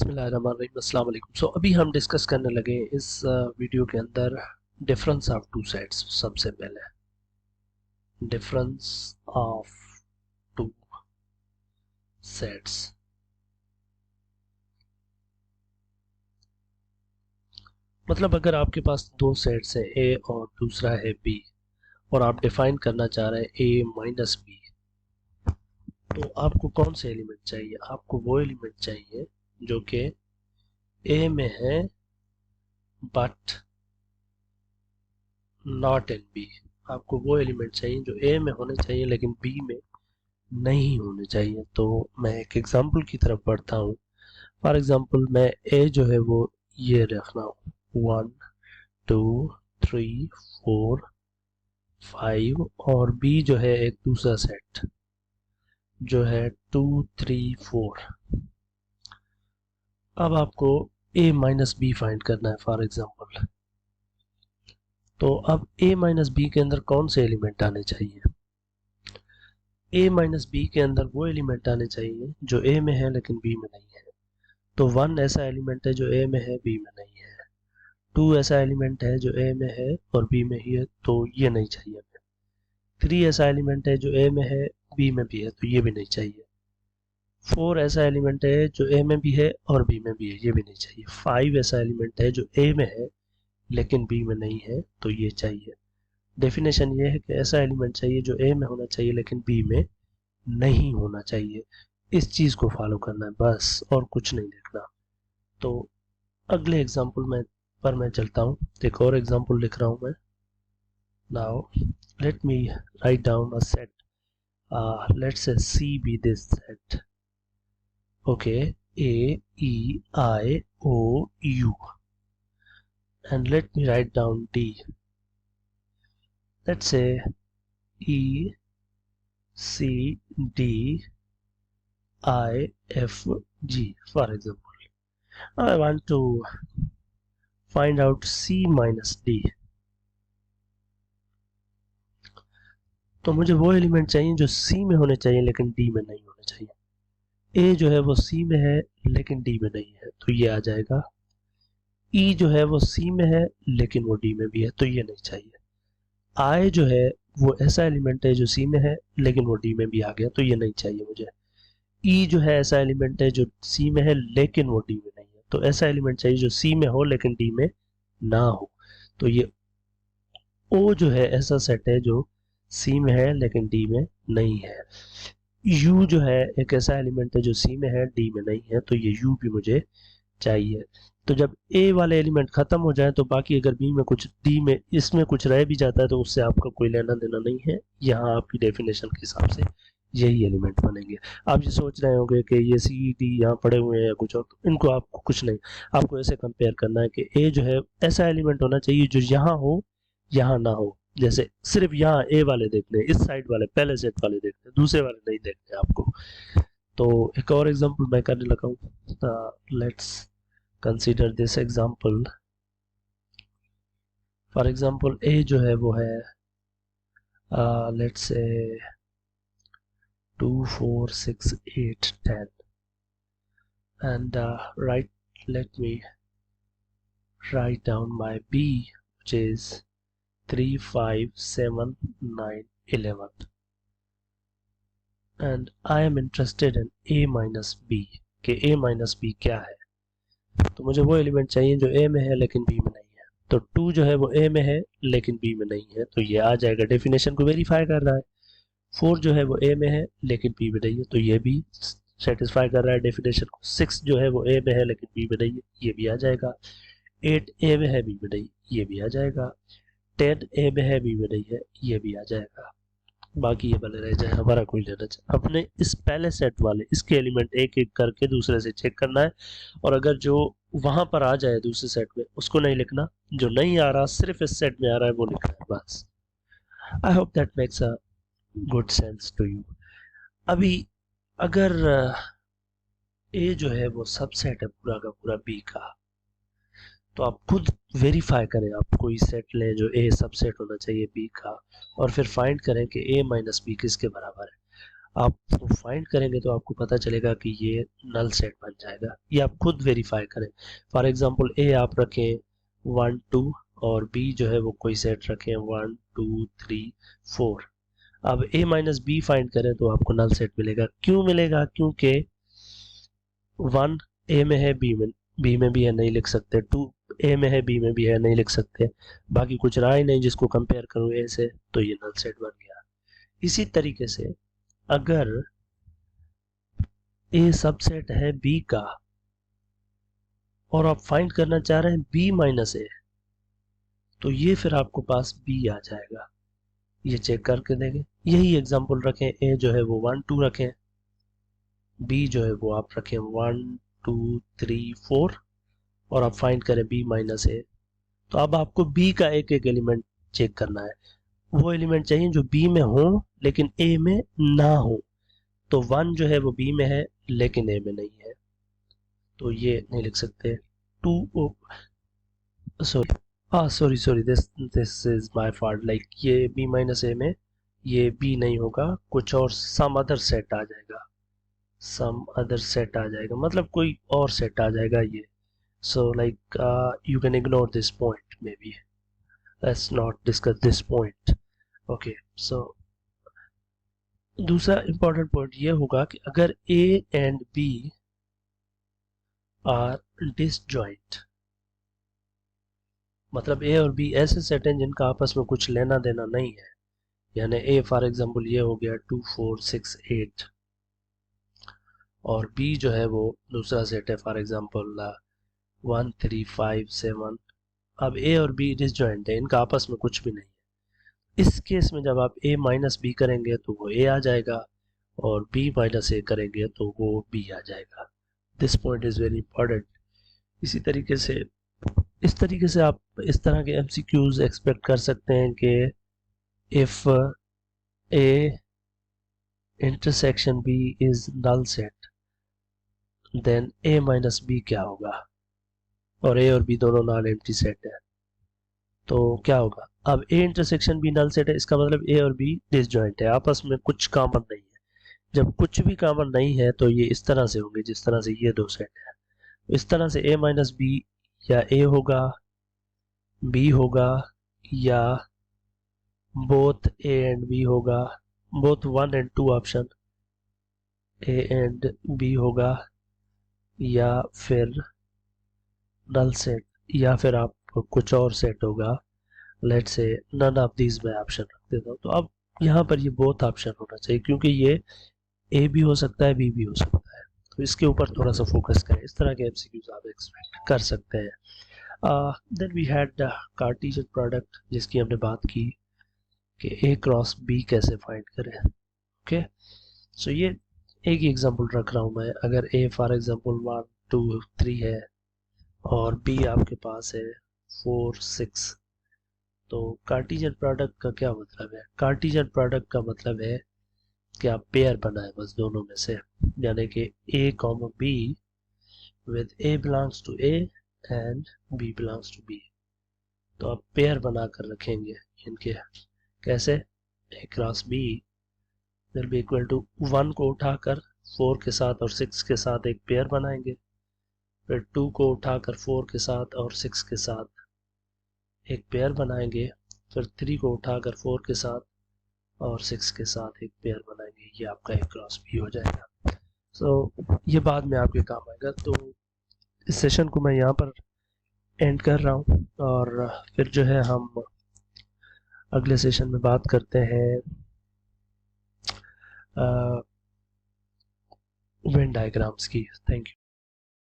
बिस्मिल्लाहिर्रहमानिर्रहीम, अस्सलाम वालेकुम। सो अभी हम डिस्कस करने लगे इस वीडियो के अंदर डिफरेंस ऑफ टू सेट्स। सबसे पहले डिफरेंस ऑफ टू सेट्स। मतलब अगर आपके पास दो सेट्स है ए और दूसरा है बी और आप डिफाइन करना चाह रहे हैं ए माइनस बी, तो आपको कौन से एलिमेंट चाहिए? आपको वो एलिमेंट चाहिए जो कि ए में है बट नॉट इन बी। आपको वो एलिमेंट चाहिए जो ए में होने चाहिए लेकिन बी में नहीं होने चाहिए। तो मैं एक एग्जांपल की तरफ बढ़ता हूँ। फॉर एग्जांपल मैं ए जो है वो ये रखना हूँ 1 2 3 4 5 और बी जो है एक दूसरा सेट जो है 2 3 4। अब आपको ए माइनस बी फाइंड करना है फॉर एग्जांपल। तो अब ए माइनस बी के अंदर कौन से एलिमेंट आने चाहिए? ए माइनस बी के अंदर वो एलिमेंट आने चाहिए जो ए में है लेकिन बी में नहीं है। तो 1 ऐसा एलिमेंट है जो ए में है बी में नहीं है। 2 ऐसा एलिमेंट है जो ए में है और बी में ही है, तो ये नहीं चाहिए हमें। 3 ऐसा एलिमेंट है जो ए में है बी में भी है, तो ये भी नहीं चाहिए। 4 ऐसा एलिमेंट है जो ए में भी है और बी में भी है, ये भी नहीं चाहिए। 5 ऐसा एलिमेंट है जो ए में है लेकिन बी में नहीं है, तो ये चाहिए। डेफिनेशन ये है कि ऐसा एलिमेंट चाहिए जो ए में होना चाहिए लेकिन बी में नहीं होना चाहिए। इस चीज को फॉलो करना है बस, और कुछ नहीं देखना। तो अगले एग्जाम्पल में पर मैं चलता हूँ। एक और एग्जाम्पल लिख रहा हूँ मैं। Now let me write down a set, let's say C be this set. Okay, A E I O U, and let me write down D. Let's say E C D I F G for example. I want to find out C minus D. तो मुझे वो element चाहिए जो C में होने चाहिए लेकिन D में नहीं होने चाहिए। A जो है वो C में है लेकिन D में नहीं है, तो ये आ जाएगा। E जो है वो C में है लेकिन वो D में भी है, तो ये नहीं चाहिए। I जो है वो ऐसा एलिमेंट है जो C में है लेकिन वो D में भी आ गया, तो ये नहीं चाहिए मुझे। E जो है ऐसा एलिमेंट है जो C में है लेकिन वो D में नहीं है, तो ऐसा एलिमेंट चाहिए जो C में हो लेकिन D में ना हो। तो ये O जो है ऐसा सेट है जो C में है लेकिन D में नहीं है। U जो है एक ऐसा एलिमेंट है जो C में है D में नहीं है, तो ये U भी मुझे चाहिए। तो जब A वाले एलिमेंट खत्म हो जाए तो बाकी अगर B में कुछ D में इसमें कुछ रह भी जाता है तो उससे आपका कोई लेना देना नहीं है। यहाँ आपकी डेफिनेशन के हिसाब से यही एलिमेंट बनेंगे। आप ये सोच रहे होंगे कि ये सी डी यहाँ पड़े हुए हैं या कुछ और, तो इनको आपको कुछ नहीं, आपको ऐसे कंपेयर करना है कि ए जो है ऐसा एलिमेंट होना चाहिए जो यहाँ हो यहाँ ना हो। जैसे सिर्फ यहाँ ए वाले देखने हैं, इस साइड वाले पहले सेट वाले देखने हैं, दूसरे वाले नहीं देखने आपको। तो एक और एग्जांपल मैं करने लगा हूँ। Let's consider this example. For example a जो है वो है let's say 2 4 6 8 10 and let me write down my B, which is 3 5 7 9 11, and I am interested in A minus B कि A minus B क्या है। तो मुझे वो एलिमेंट चाहिए जो A में है लेकिन B में नहीं है। तो 2 जो है वो A में है लेकिन B में नहीं है, तो ये आ जाएगा, डेफिनेशन को वेरीफाई कर रहा है। 4 जो है वो A में है लेकिन B में नहीं है, तो ये भी सेटिस्फाई कर रहा है डेफिनेशन को। 6 जो है वो A में है लेकिन B में नहीं है, ये भी आ जाएगा। 8 A में है B में नहीं, ये भी आ जाएगा। 10 A में है B में नहीं है, ये भी आ जाएगा। बाकी ये वाले रह जाए, हमारा कोई लेना चाहिए। अपने इस पहले सेट वाले इसके एलिमेंट एक एक करके दूसरे से चेक करना है, और अगर जो वहां पर आ जाए दूसरे सेट में उसको नहीं लिखना, जो नहीं आ रहा सिर्फ इस सेट में आ रहा है वो लिखना है बस। I hope that makes a good sense to you. अभी अगर ए जो है वो सबसेट है पूरा का पूरा बी का, तो आप खुद वेरीफाई करें। आप कोई सेट लें जो ए सबसेट होना चाहिए बी का, और फिर फाइंड करें कि ए माइनस बी किसके बराबर है। आप फाइंड करेंगे तो आपको पता चलेगा कि ये नल सेट बन जाएगा। ये आप खुद वेरीफाई करें। फॉर एग्जांपल ए आप रखें 1 2 और बी जो है वो कोई सेट रखें 1 2 3 4। अब a माइनस बी फाइंड करें तो आपको नल सेट मिलेगा। क्यों मिलेगा? क्योंकि 1 a में है, b में भी है, नहीं लिख सकते। 2 a में है, b में भी है, नहीं लिख सकते। बाकी कुछ रहा ही नहीं जिसको कंपेयर करूं a से, तो ये नल सेट बन गया। इसी तरीके से अगर a सबसेट है b का और आप फाइंड करना चाह रहे हैं b माइनस a, तो ये फिर आपको पास b आ जाएगा। ये चेक करके देंगे। यही एग्जांपल रखें, a जो है वो 1 2 रखें, b जो है वो आप रखें 1 2 3 4 और आप फाइंड करें b माइनस a। तो अब आपको b का एक एक एलिमेंट चेक करना है। वो एलिमेंट चाहिए जो b में हो लेकिन a में ना हो। तो 1 जो है वो b में है लेकिन a में नहीं है, तो ये नहीं लिख सकते। 2 sorry this is my fault. Like ये b माइनस a में ये b नहीं होगा, कुछ और सम अदर सेट आ जाएगा। सम अदर सेट आ जाएगा मतलब कोई और सेट आ जाएगा ये। so like you can ignore this point, maybe let's not discuss this point. okay, so दूसरा important point ये होगा कि अगर a and b are disjoint, मतलब a और b ऐसे सेट हैं जिनका आपस में कुछ लेना देना नहीं है। यानी a फॉर एग्जांपल ये हो गया 2 4 6 8 और b जो है वो दूसरा सेट है फॉर एग्जांपल 1 3 5 7। अब a और b डिसजॉइंट है, इनका आपस में कुछ भी नहीं है। इस केस में जब आप a माइनस बी करेंगे तो वो a आ जाएगा और b माइनस a करेंगे तो वो b आ जाएगा। This point is very important. इसी तरीके से इस तरीके से आप इस तरह के MCQs एक्सपेक्ट कर सकते हैं कि if a intersection b is null set then a minus b क्या होगा, और a और b दोनों नॉन एम्प्टी सेट है तो क्या होगा। अब a intersection b null set है, इसका मतलब a और b डिसजॉइंट है, आपस में कुछ कॉमन नहीं है। जब कुछ भी कॉमन नहीं है तो ये इस तरह से होंगे जिस तरह से ये दो सेट है। इस तरह से a माइनस बी या a होगा, b होगा, या बोथ a एंड b होगा, both 1 and 2 option a and b होगा, या फिर नल सेट, या फिर आप कुछ और सेट होगा। Let's say none of these मैं ऑप्शन रख देता हूँ। तो अब यहाँ पर ये बोथ ऑप्शन होना चाहिए क्योंकि ये ए भी हो सकता है, बी भी हो सकता है। तो इसके ऊपर थोड़ा सा फोकस करें। इस तरह के एमसीक्यूज आप एक्सपेक्ट कर सकते हैं। Then we had Cartesian product जिसकी हमने बात की कि ए क्रॉस बी कैसे फाइंड करें। ओके, सो ये एक ही एग्जांपल रख रहा हूँ मैं। अगर ए फॉर एग्जांपल 1 2 3 है और बी आपके पास है 4 6, तो कार्टेशियन प्रोडक्ट का क्या मतलब है? कार्टेशियन प्रोडक्ट का मतलब है कि आप पेयर बनाए बस दोनों में से, यानी कि a comma b with a belongs to a and b belongs to b। तो आप पेयर बना कर रखेंगे इनके। कैसे? a cross b will be equal to 1 को उठाकर 4 के साथ और 6 के साथ एक पेयर बनाएंगे, फिर 2 को उठाकर 4 के साथ और 6 के साथ एक पेयर बनाएंगे, फिर 3 को उठाकर 4 के साथ और 6 के साथ एक पेयर बनाएंगे। ये आपका एक क्रॉस बी हो जाएगा। सो ये बाद में आपके काम आएगा। तो इस सेशन को मैं यहाँ पर एंड कर रहा हूँ और फिर जो है हम अगले सेशन में बात करते हैं वेन डायग्राम्स की। Thank you.